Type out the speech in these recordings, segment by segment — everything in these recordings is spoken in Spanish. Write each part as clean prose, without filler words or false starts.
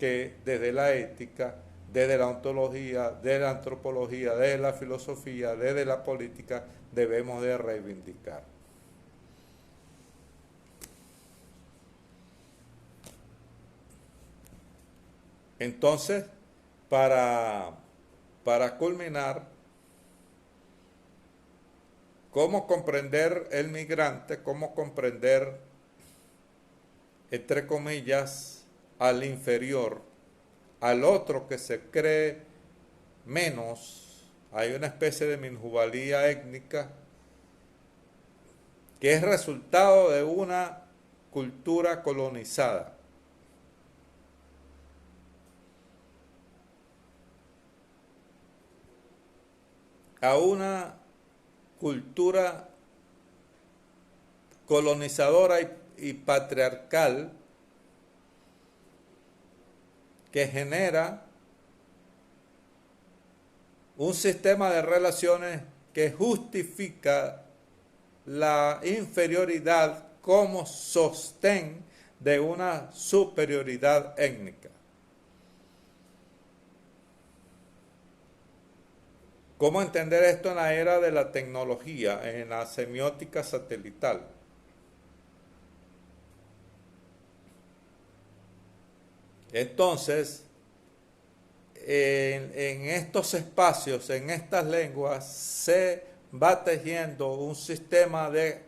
que desde la ética, desde la ontología, desde la antropología, desde la filosofía, desde la política, debemos de reivindicar. Entonces, para, para culminar, ¿cómo comprender el migrante? ¿Cómo comprender, entre comillas, al inferior, al otro que se cree menos? Hay una especie de minusvalía étnica que es resultado de una cultura colonizada. A una cultura colonizadora y patriarcal que genera un sistema de relaciones que justifica la inferioridad como sostén de una superioridad étnica. ¿Cómo entender esto en la era de la tecnología, en la semiótica satelital? Entonces, en estos espacios, en estas lenguas, se va tejiendo un sistema de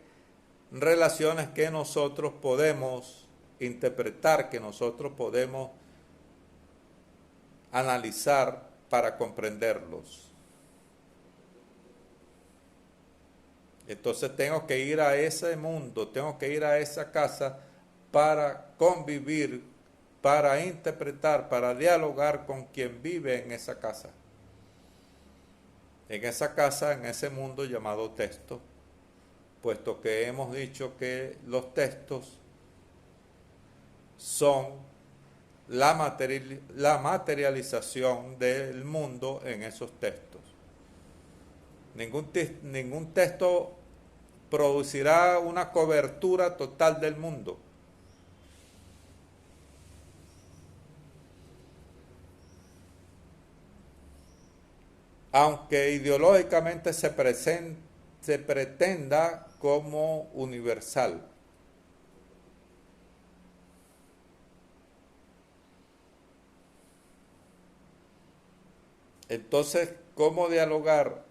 relaciones que nosotros podemos interpretar, que nosotros podemos analizar para comprenderlos. Entonces tengo que ir a ese mundo, tengo que ir a esa casa para convivir, para interpretar, para dialogar con quien vive en esa casa. En esa casa, en ese mundo llamado texto, puesto que hemos dicho que los textos son la materialización del mundo en esos textos. Ningún texto producirá una cobertura total del mundo. Aunque ideológicamente se pretenda como universal. Entonces, ¿cómo dialogar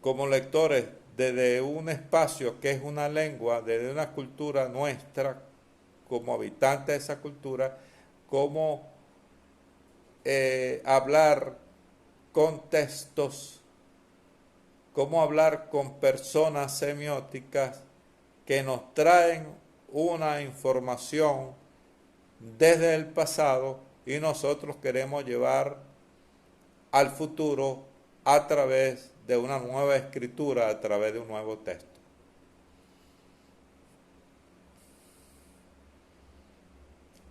como lectores desde un espacio que es una lengua, desde una cultura nuestra, como habitantes de esa cultura, cómo hablar con textos, cómo hablar con personas semióticas que nos traen una información desde el pasado y nosotros queremos llevar al futuro a través de una nueva escritura, a través de un nuevo texto.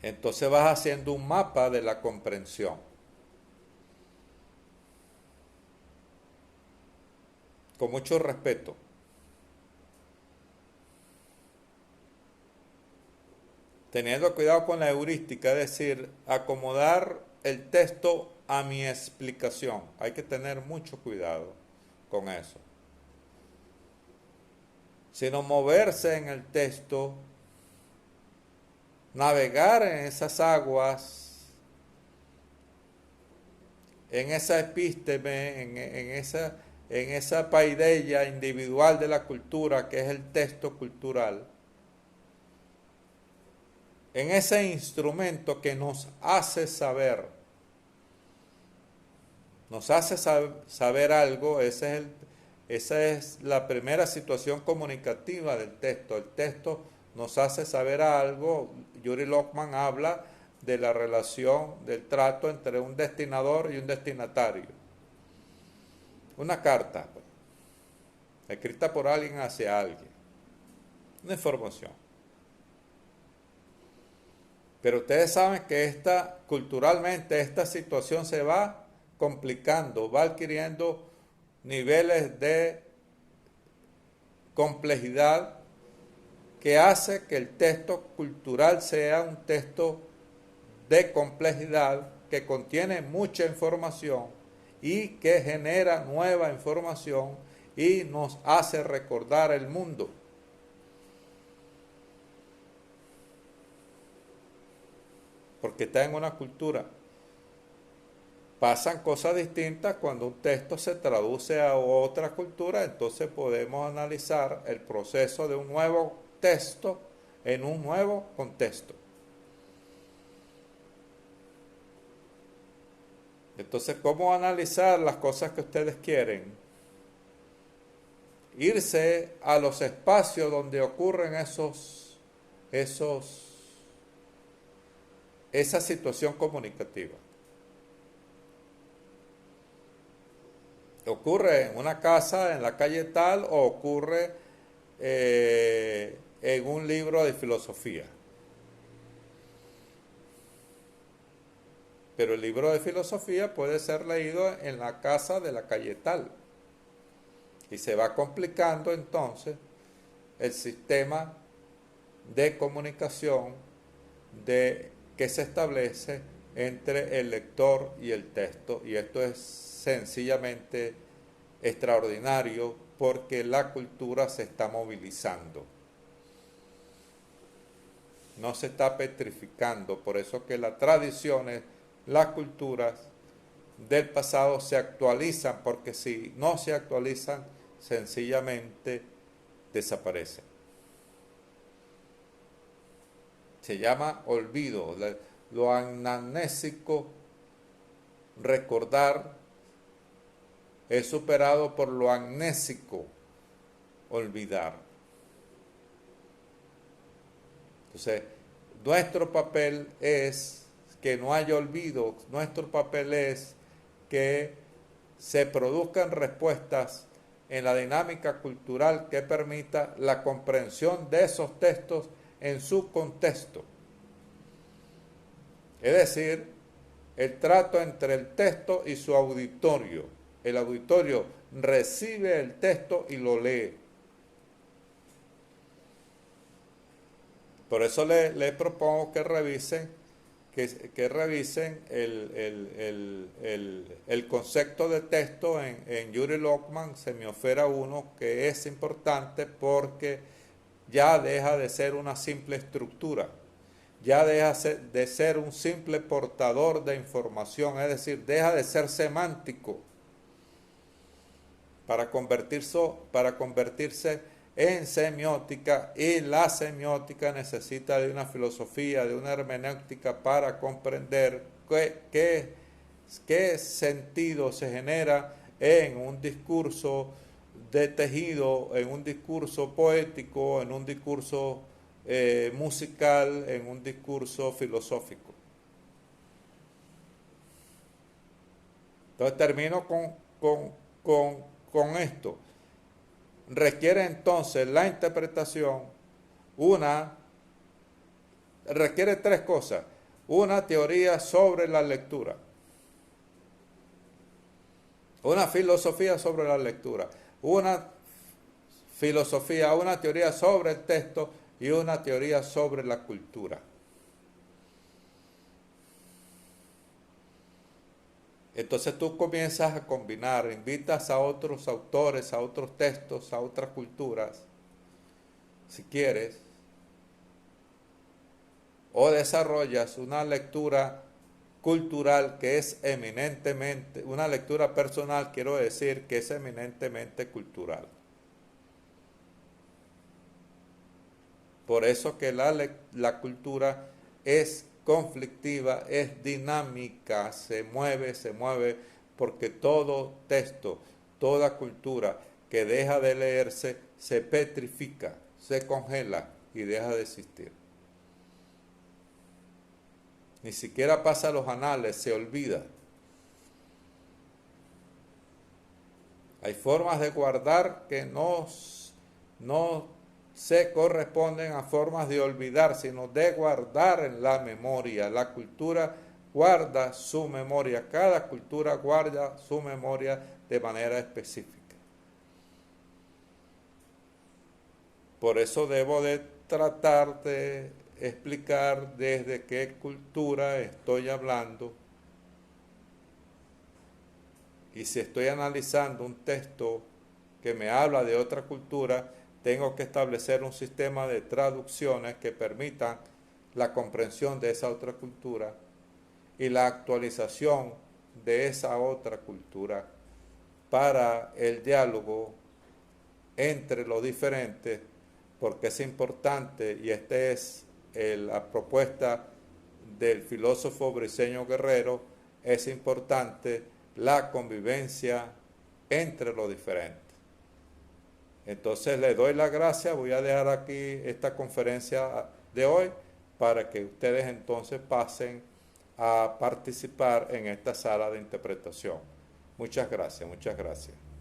Entonces vas haciendo un mapa de la comprensión. Con mucho respeto. Teniendo cuidado con la heurística, es decir, acomodar el texto a mi explicación. Hay que tener mucho cuidado con eso. Sino moverse en el texto, navegar en esas aguas, en esa epísteme, en esa paideia individual de la cultura que es el texto cultural, en ese instrumento que nos hace saber algo. Esa es la primera situación comunicativa del texto. El texto nos hace saber algo. Yuri Lockman habla de la relación, del trato entre un destinador y un destinatario. Una carta, pues, escrita por alguien hacia alguien. Una información. Pero ustedes saben que culturalmente esta situación se va complicando, va adquiriendo niveles de complejidad que hace que el texto cultural sea un texto de complejidad que contiene mucha información y que genera nueva información y nos hace recordar el mundo. Porque está en una cultura. Pasan cosas distintas cuando un texto se traduce a otra cultura, entonces podemos analizar el proceso de un nuevo texto en un nuevo contexto. Entonces, ¿cómo analizar las cosas que ustedes quieren? Irse a los espacios donde ocurren esa situación comunicativa. Ocurre en una casa, en la calle tal, o ocurre en un libro de filosofía. Pero el libro de filosofía puede ser leído en la casa de la calle tal. Y se va complicando entonces el sistema de comunicación que se establece entre el lector y el texto. Y esto es sencillamente extraordinario porque la cultura se está movilizando. No se está petrificando. Por eso que las tradiciones, las culturas del pasado se actualizan, porque si no se actualizan, sencillamente desaparecen. Se llama olvido, lo anamnésico, recordar, es superado por lo amnésico, olvidar. Entonces, nuestro papel es que no haya olvido, nuestro papel es que se produzcan respuestas en la dinámica cultural que permita la comprensión de esos textos en su contexto. Es decir, el trato entre el texto y su auditorio. El auditorio recibe el texto y lo lee. Por eso le propongo que revisen, el concepto de texto en Yuri Lockman, Semiósfera 1, que es importante porque ya deja de ser una simple estructura, ya deja de ser un simple portador de información, es decir, deja de ser semántico para convertirse en semiótica, y la semiótica necesita de una filosofía, de una hermenéutica para comprender qué sentido se genera en un discurso de tejido, en un discurso poético, en un discurso musical, en un discurso filosófico. Entonces termino con esto. Requiere entonces la interpretación, requiere tres cosas. Una teoría sobre la lectura, una filosofía sobre la lectura, una teoría sobre el texto y una teoría sobre la cultura. Entonces tú comienzas a combinar, invitas a otros autores, a otros textos, a otras culturas, si quieres, o desarrollas una lectura cultural que es eminentemente, una lectura personal, quiero decir, que es eminentemente cultural. Por eso que la cultura es conflictiva, es dinámica, se mueve, porque todo texto, toda cultura que deja de leerse, se petrifica, se congela y deja de existir. Ni siquiera pasa a los anales, se olvida. Hay formas de guardar que no se corresponden a formas de olvidar, sino de guardar en la memoria. La cultura guarda su memoria, cada cultura guarda su memoria de manera específica. Por eso debo de tratar de explicar desde qué cultura estoy hablando, y si estoy analizando un texto que me habla de otra cultura, tengo que establecer un sistema de traducciones que permitan la comprensión de esa otra cultura y la actualización de esa otra cultura para el diálogo entre los diferentes, porque es importante, y esta es la propuesta del filósofo Briceño Guerrero, es importante la convivencia entre los diferentes. Entonces le doy las gracias, voy a dejar aquí esta conferencia de hoy para que ustedes entonces pasen a participar en esta sala de interpretación. Muchas gracias, muchas gracias.